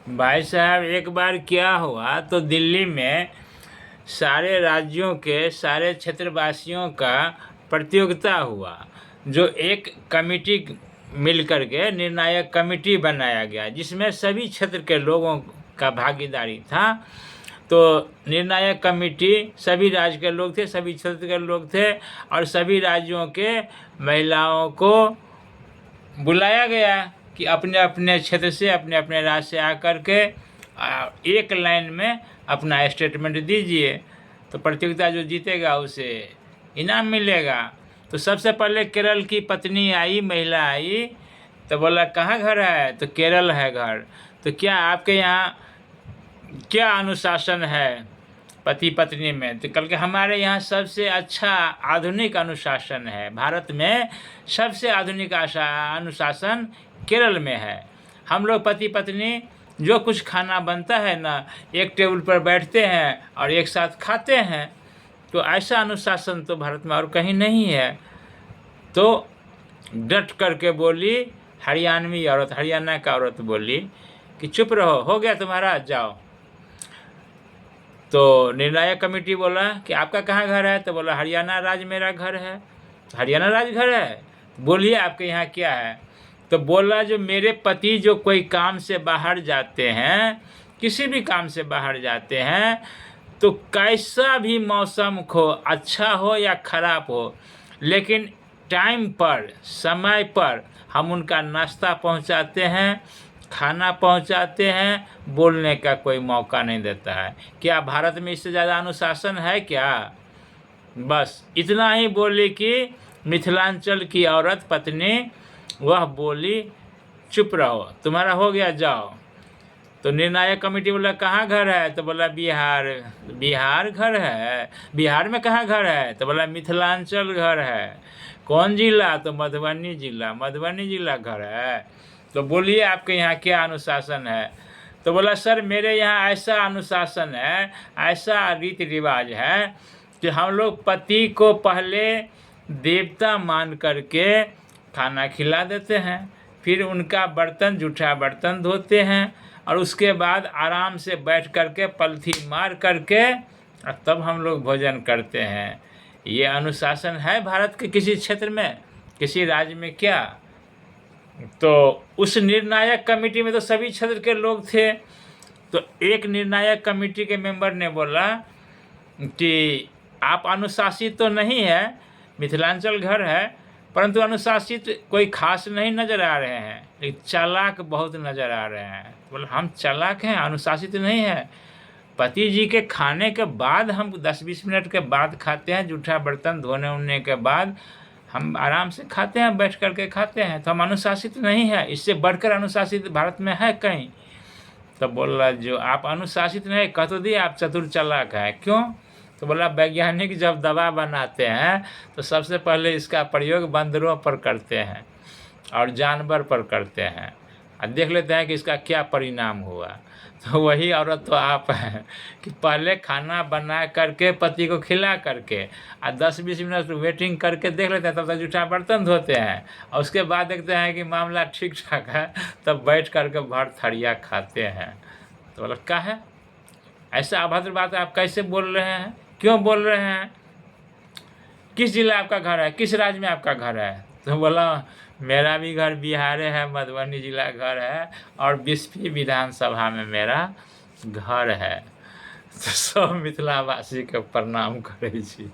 भाई साहब, एक बार क्या हुआ तो दिल्ली में सारे राज्यों के सारे क्षेत्रवासियों का प्रतियोगिता हुआ, जो एक कमेटी मिल कर के निर्णायक कमेटी बनाया गया, जिसमें सभी क्षेत्र के लोगों का भागीदारी था। तो निर्णायक कमेटी सभी राज्य के लोग थे, सभी क्षेत्र के लोग थे, और सभी राज्यों के महिलाओं को बुलाया गया कि अपने अपने क्षेत्र से, अपने अपने राज्य से आकर के एक लाइन में अपना स्टेटमेंट दीजिए, तो प्रतियोगिता जो जीतेगा उसे इनाम मिलेगा। तो सबसे पहले केरल की पत्नी आई, महिला आई, तो बोला कहाँ घर है, तो केरल है घर। तो क्या आपके यहाँ क्या अनुशासन है पति पत्नी में? तो कल के हमारे यहाँ सबसे अच्छा आधुनिक अनुशासन है, भारत में सबसे आधुनिक अनुशासन केरल में है। हम लोग पति पत्नी जो कुछ खाना बनता है ना, एक टेबल पर बैठते हैं और एक साथ खाते हैं। तो ऐसा अनुशासन तो भारत में और कहीं नहीं है। तो डट करके बोली हरियाणवी औरत, हरियाणा का औरत बोली कि चुप रहो, हो गया तुम्हारा, जाओ। तो निर्णायक कमेटी बोला कि आपका कहाँ घर है, तो बोला हरियाणा राज्य मेरा घर है। तो हरियाणा राज्य घर है, बोलिए आपके यहाँ क्या है? तो बोला जो मेरे पति जो कोई काम से बाहर जाते हैं, किसी भी काम से बाहर जाते हैं, तो कैसा भी मौसम हो, अच्छा हो या खराब हो, लेकिन टाइम पर, समय पर हम उनका नाश्ता पहुंचाते हैं, खाना पहुंचाते हैं, बोलने का कोई मौका नहीं देता है। क्या भारत में इससे ज़्यादा अनुशासन है क्या? बस इतना ही बोली कि मिथिलांचल की औरत पत्नी, वह बोली चुप रहो, तुम्हारा हो गया, जाओ। तो निर्णायक कमेटी बोला कहाँ घर है, तो बोला बिहार। बिहार घर है? बिहार में कहाँ घर है, तो बोला मिथिलांचल घर है। कौन जिला, तो मधुबनी जिला। मधुबनी जिला घर है। तो बोलिए आपके यहाँ क्या अनुशासन है? तो बोला सर मेरे यहाँ ऐसा अनुशासन है, ऐसा रीति रिवाज है कि हम लोग पति को पहले देवता मान करके खाना खिला देते हैं, फिर उनका बर्तन, जूठा बर्तन धोते हैं, और उसके बाद आराम से बैठ करके पलथी मार करके और तब हम लोग भोजन करते हैं। ये अनुशासन है भारत के किसी क्षेत्र में, किसी राज्य में क्या? तो उस निर्णायक कमेटी में तो सभी क्षेत्र के लोग थे। तो एक निर्णायक कमेटी के मेंबर ने बोला कि आप अनुशासित तो नहीं है, मिथिलांचल घर है, परंतु अनुशासित कोई खास नहीं नज़र आ रहे हैं, लेकिन चालाक बहुत नज़र आ रहे हैं। बोले हम चालाक हैं, अनुशासित नहीं है। पति जी के खाने के बाद हम 10-20 मिनट के बाद खाते हैं, जूठा बर्तन धोने उनने के बाद हम आराम से खाते हैं, बैठ करके खाते हैं, तो हम अनुशासित नहीं है। इससे बढ़कर अनुशासित भारत में है कहीं? तो बोला जो आप अनुशासित नहीं, कह तो दिए आप चतुर चालाक है, क्यों? तो बोला वैज्ञानिक जब दवा बनाते हैं तो सबसे पहले इसका प्रयोग बंदरों पर करते हैं और जानवर पर करते हैं, और देख लेते हैं कि इसका क्या परिणाम हुआ। तो वही औरत तो आप हैं कि पहले खाना बना करके पति को खिला करके और 10-20 मिनट वेटिंग करके देख लेते हैं, तब तक जूठा बर्तन धोते हैं, और उसके बाद देखते हैं कि मामला ठीक ठाक है, तब बैठ करके भर थरिया खाते हैं। तो बोला क्या है ऐसा अभद्र बात आप कैसे बोल रहे हैं, क्यों बोल रहे हैं? किस जिला आपका घर है, किस राज्य में आपका घर है? तो बोला मेरा भी घर बिहार है, मधुबनी जिला घर है, और बिस्फी विधानसभा में मेरा घर है। तो सब मिथिलावासी के प्रणाम करै छी।